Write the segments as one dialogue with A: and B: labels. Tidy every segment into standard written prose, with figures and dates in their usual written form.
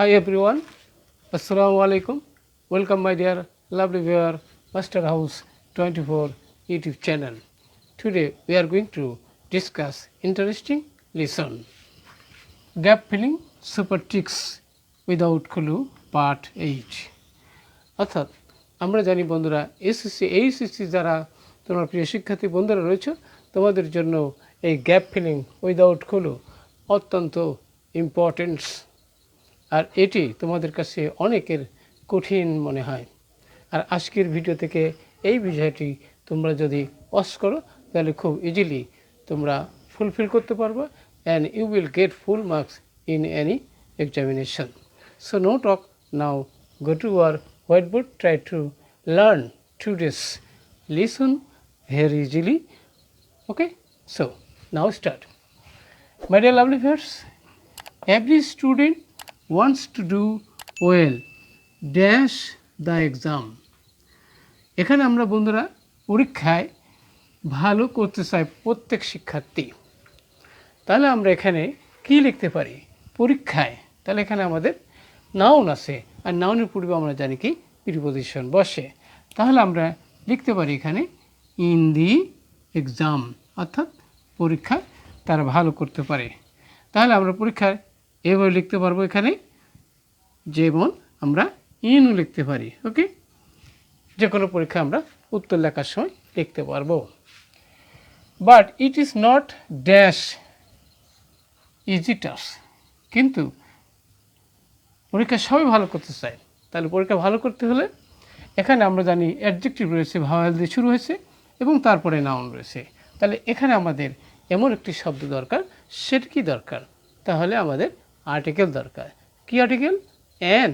A: Hi everyone, Assalamu alaikum. Welcome my dear lovely viewer, Master House 24 YouTube channel. Today we are going to discuss interesting lesson. Gap filling super tricks without clue part 8. অর্থাৎ আমরা জানি বন্ধুরা HSC যারা তোমার প্রিয় শিক্ষার্থী বন্ধুরা রয়েছে তোমাদের জন্য এই গ্যাপ ফিলিং উইদাউট ক্লু অত্যন্ত ইম্পর্টেন্স আর এটি তোমাদের কাছে অনেকের কঠিন মনে হয় আর আজকের ভিডিও থেকে এই বিষয়টি তোমরা যদি পাস করো তাহলে খুব ইজিলি তোমরা ফুলফিল করতে পারবে and you will get full marks in any examination. So no talk now, go to our whiteboard, try to learn today's lesson very easily. Okay, so now start. My dear lovely viewers, every student wants to do well dash the exam. এখানে আমরা বন্ধুরা পরীক্ষায় ভালো করতে চাই প্রত্যেক শিক্ষার্থী। তাহলে আমরা এখানে কি লিখতে পারি পরীক্ষায়? তাহলে এখানে আমাদের নাউন আছে আর নাউনের পূর্বে আমরা জানি কি প্রিপোজিশন বসে। তাহলে আমরা লিখতে পারি এখানে ইন দি এক্সাম, অর্থাৎ পরীক্ষায় তারা ভালো করতে পারে। তাহলে আমরা পরীক্ষায় এভাবে লিখতে পারবো, এখানে যেমন আমরা ইনও লিখতে পারি। ওকে, যে কোনো পরীক্ষা আমরা উত্তর লেখার সময় লিখতে পারবো। But it is not dash easy টাস, কিন্তু পরীক্ষা সবাই ভালো করতে চায়। তাহলে পরীক্ষা ভালো করতে হলে এখানে আমরা জানি অ্যাডজেক্টিভ রয়েছে, ভাওয়েল দিয়ে শুরু হয়েছে এবং তারপরে নাউন রয়েছে। তাহলে এখানে আমাদের এমন একটি শব্দ দরকার, সেটা কি দরকার? তাহলে আমাদের আর্টিকেল দরকার। কি article? An,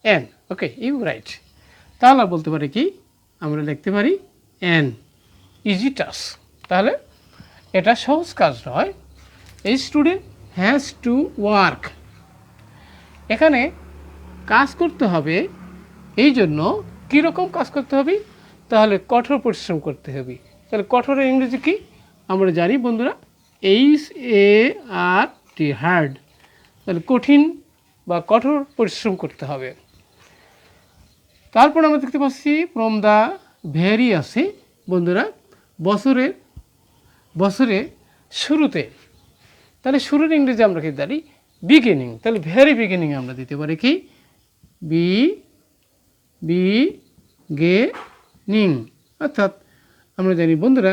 A: an. Okay, you right. তাহলে বলতে পারি কি, আমরা লিখতে পারি অ্যান ইজি টাস। তাহলে এটা সহজ কাজ নয়। এই স্টুডেন্ট হ্যাজ টু ওয়ার্ক, এখানে কাজ করতে হবে। এই জন্য কীরকম কাজ করতে হবে? তাহলে কঠোর পরিশ্রম করতে হবে। তাহলে কঠোরের ইংরেজি কি আমরা জানি বন্ধুরা, HARD, হার্ড। তাহলে কঠিন বা কঠোর পরিশ্রম করতে হবে। তারপর আমরা দেখতে পাচ্ছি ফ্রম দ্য ভেরি আছে বন্ধুরা, বছরে শুরুতে। তাহলে শুরুর ইংরেজি আমরা কি জানি বিগিনিং। তাহলে ভেরি বিগিনিং আমরা দিতে পারি কি বিগিনিং, অর্থাৎ আমরা জানি বন্ধুরা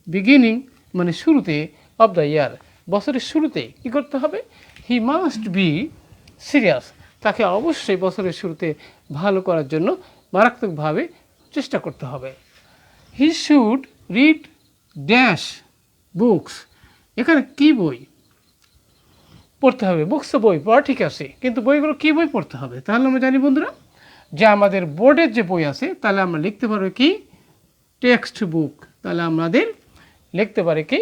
A: বিগিনিং মানে শুরুতে অফ দ্য ইয়ার, বছরের শুরুতে কী করতে হবে? হি মাস্ট বি সিরিয়াস, তাকে অবশ্যই বছরের শুরুতে ভালো করার জন্য মারাত্মকভাবে চেষ্টা করতে হবে। He should read dash books, এখানে কি বই পড়তে হবে? বুকস তো বই পড়া ঠিক আছে, কিন্তু বইগুলো কী বই পড়তে হবে? তাহলে আমরা জানি বন্ধুরা যে আমাদের বোর্ডের যে বই আছে, তাহলে আমরা লিখতে পারবো কি টেক্সট বুক। তাহলে আমাদের লিখতে পারি কি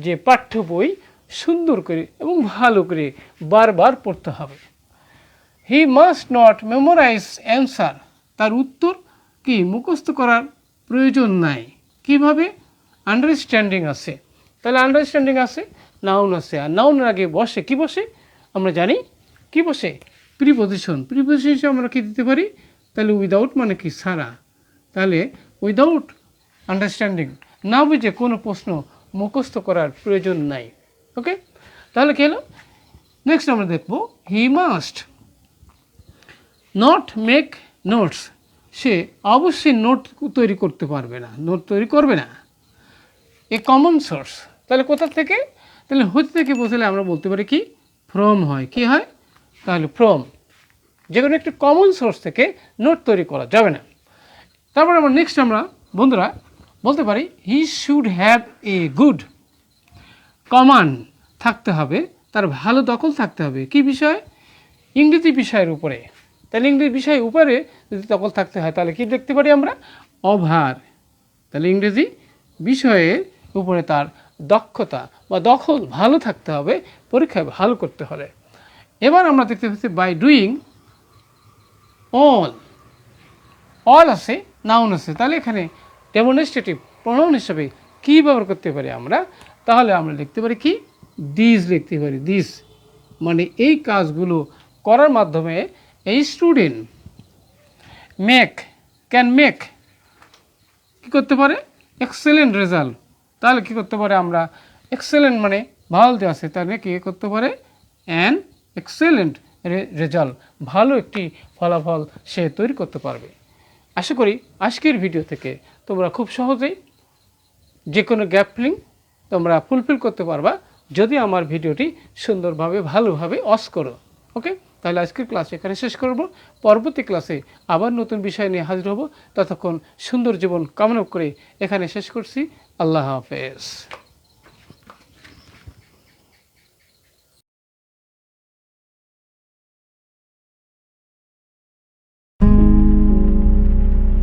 A: যে পাঠ্য বই সুন্দর করে এবং ভালো করে বারবার পড়তে হবে। He must not memorize answer, তার উত্তর কি মুখস্থ করার প্রয়োজন নাই। কিভাবে? আন্ডারস্ট্যান্ডিং আছে। তাহলে আন্ডারস্ট্যান্ডিং আছে, নাউন আছে, আর নাউনের আগে বসে কি বসে? আমরা জানি কি বসে? প্রিপোজিশন। প্রিপোজিশন আমরা কি দিতে পারি? তাহলে উইদাউট মানে কি ছাড়া। তাহলে উইদাউট আন্ডারস্ট্যান্ডিং, না বুঝে কোনো প্রশ্ন মুখস্থ করার প্রয়োজন নাই। ওকে, তাহলে কী হলো? নেক্সট আমরা দেখব he must not make notes, সে অবশ্যই নোট তৈরি করতে পারবে না, নোট তৈরি করবে না। এ কমন সোর্স, তাহলে কোথা থেকে? তাহলে হতে থেকে বসলে আমরা বলতে পারি কি ফ্রম হয়। কি হয়? তাহলে ফ্রম, যে কোনো একটি কমন সোর্স থেকে নোট তৈরি করা যাবে না। তারপরে আমরা নেক্সট আমরা বন্ধুরা বলতে পারি he should have a good command থাকতে হবে, তার ভালো দখল থাকতে হবে। কি বিষয়? ইংরেজি বিষয়ের উপরে। তাহলে ইংরেজি বিষয়ের উপরে যদি দখল থাকতে হয় তাহলে কি দেখতে পারি আমরা? ওভার। তাহলে ইংরেজি বিষয়ের উপরে তার দক্ষতা বা দখল ভালো থাকতে হবে, পরীক্ষায় ভালো করতে হবে। এবার আমরা দেখতে পাচ্ছি বাই ডুইং অল আছে, নাউন আছে। তাহলে এখানে ডেমনস্ট্রেটিভ প্রোনাউন হিসেবে কী ব্যবহার করতে পারি আমরা? তাহলে আমরা লিখতে পারি কি দিস লিখতে পারি, দিস মানে এই কাজগুলো করার মাধ্যমে এই স্টুডেন্ট ক্যান মেক কী করতে পারে এক্সেলেন্ট রেজাল্ট। তাহলে কী করতে পারে আমরা এক্সেলেন্ট মানে ভালো দেওয়া আছে, তাহলে কী করতে পারে অ্যান এক্সেলেন্ট রেজাল্ট, ভালো একটি ফলাফল সে তৈরি করতে পারবে। আশা করি আজকের ভিডিও থেকে তোমরা খুব সহজেই যে কোনো গ্যাপ ফিলিং তোমরা ফুলফিল করতে পারবা যদি আমার ভিডিওটি সুন্দরভাবে ভালোভাবে ওয়াচ করো। ওকে, তাহলে আজকের ক্লাস এখানে শেষ করব। পরবর্তী ক্লাসে আবার নতুন বিষয় নিয়ে হাজির হব। ততক্ষণ সুন্দর জীবন কামনা করে এখানে শেষ করছি। আল্লাহ হাফেজ।